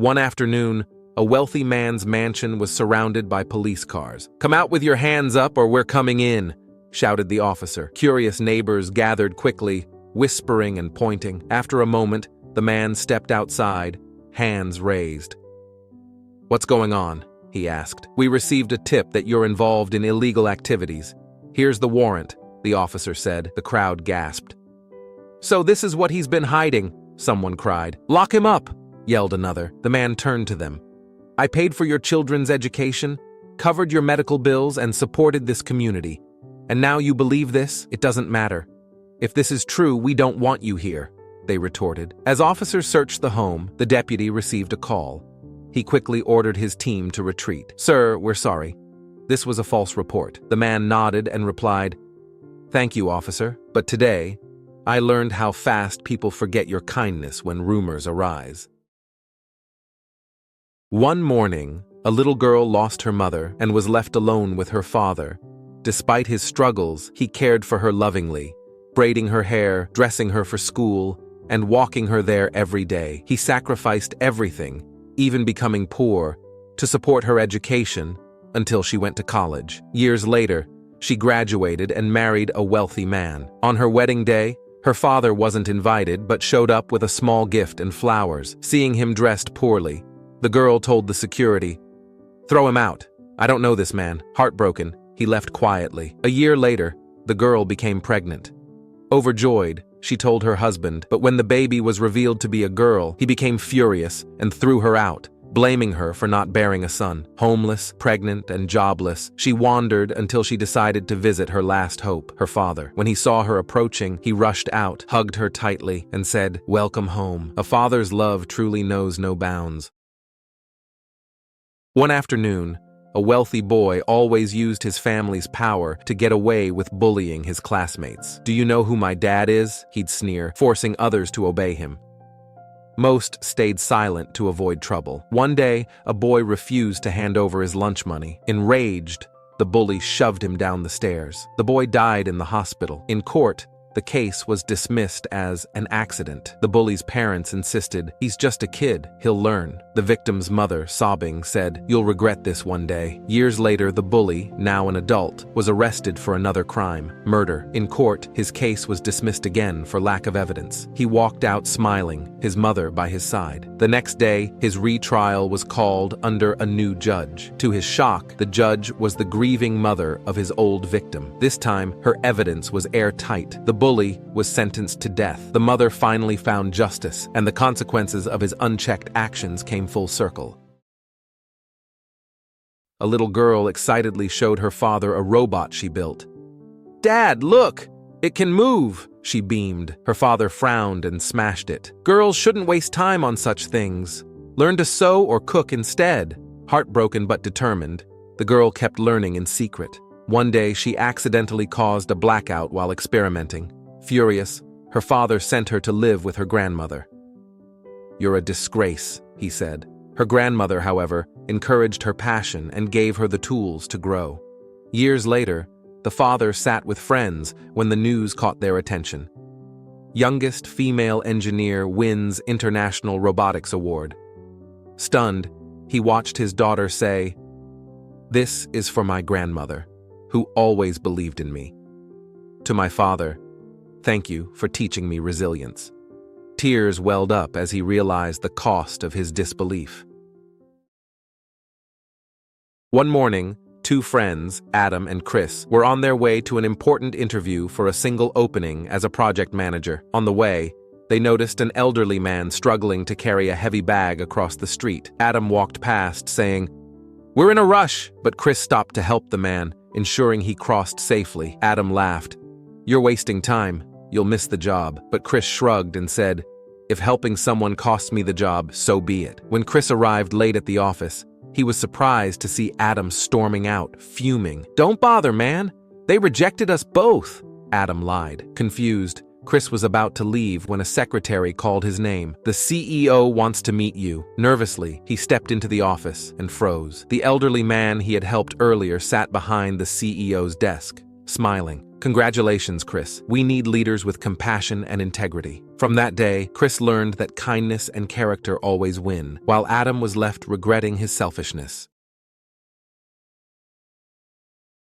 One afternoon, a wealthy man's mansion was surrounded by police cars. "Come out with your hands up or we're coming in," shouted the officer. Curious neighbors gathered quickly, whispering and pointing. After a moment, the man stepped outside, hands raised. "What's going on?" he asked. "We received a tip that you're involved in illegal activities. Here's the warrant," the officer said. The crowd gasped. "So this is what he's been hiding," someone cried. "Lock him up," yelled another. The man turned to them. "I paid for your children's education, covered your medical bills, and supported this community. And now you believe this? It doesn't matter. If this is true, we don't want you here," they retorted. As officers searched the home, the deputy received a call. He quickly ordered his team to retreat. "Sir, we're sorry. This was a false report." The man nodded and replied, "Thank you, officer, but today, I learned how fast people forget your kindness when rumors arise." One morning, a little girl lost her mother and was left alone with her father. Despite his struggles, he cared for her lovingly, braiding her hair, dressing her for school, and walking her there every day. He sacrificed everything, even becoming poor, to support her education until she went to college. Years later, she graduated and married a wealthy man. On her wedding day, her father wasn't invited but showed up with a small gift and flowers. Seeing him dressed poorly, the girl told the security, "Throw him out. I don't know this man." Heartbroken, he left quietly. A year later, the girl became pregnant. Overjoyed, she told her husband, but when the baby was revealed to be a girl, he became furious and threw her out, blaming her for not bearing a son. Homeless, pregnant, and jobless, she wandered until she decided to visit her last hope, her father. When he saw her approaching, he rushed out, hugged her tightly, and said, "Welcome home." A father's love truly knows no bounds. One afternoon, a wealthy boy always used his family's power to get away with bullying his classmates. "Do you know who my dad is?" he'd sneer, forcing others to obey him. Most stayed silent to avoid trouble. One day, a boy refused to hand over his lunch money. Enraged, the bully shoved him down the stairs. The boy died in the hospital. In court, the case was dismissed as an accident. The bully's parents insisted, "He's just a kid, he'll learn." The victim's mother, sobbing, said, "You'll regret this one day." Years later, the bully, now an adult, was arrested for another crime, murder. In court, his case was dismissed again for lack of evidence. He walked out smiling, his mother by his side. The next day, his retrial was called under a new judge. To his shock, the judge was the grieving mother of his old victim. This time, her evidence was airtight. The bully was sentenced to death. The mother finally found justice, and the consequences of his unchecked actions came full circle. A little girl excitedly showed her father a robot she built. "Dad, look! It can move!" she beamed. Her father frowned and smashed it. "Girls shouldn't waste time on such things. Learn to sew or cook instead." Heartbroken but determined, the girl kept learning in secret. One day, she accidentally caused a blackout while experimenting. Furious, her father sent her to live with her grandmother. "You're a disgrace," he said. Her grandmother, however, encouraged her passion and gave her the tools to grow. Years later, the father sat with friends when the news caught their attention. Youngest female engineer wins International Robotics Award. Stunned, he watched his daughter say, "This is for my grandmother, who always believed in me. To my father, thank you for teaching me resilience." Tears welled up as he realized the cost of his disbelief. One morning, two friends, Adam and Chris, were on their way to an important interview for a single opening as a project manager. On the way, they noticed an elderly man struggling to carry a heavy bag across the street. Adam walked past, saying, "We're in a rush," but Chris stopped to help the man, ensuring he crossed safely. Adam laughed. "You're wasting time. You'll miss the job." But Chris shrugged and said, "If helping someone costs me the job, so be it." When Chris arrived late at the office, he was surprised to see Adam storming out, fuming. "Don't bother, man. They rejected us both." Adam lied. Confused, Chris was about to leave when a secretary called his name. "The CEO wants to meet you." Nervously, he stepped into the office and froze. The elderly man he had helped earlier sat behind the CEO's desk, smiling. Congratulations, Chris. We need leaders with compassion and integrity. From that day, Chris learned that kindness and character always win, while Adam was left regretting his selfishness.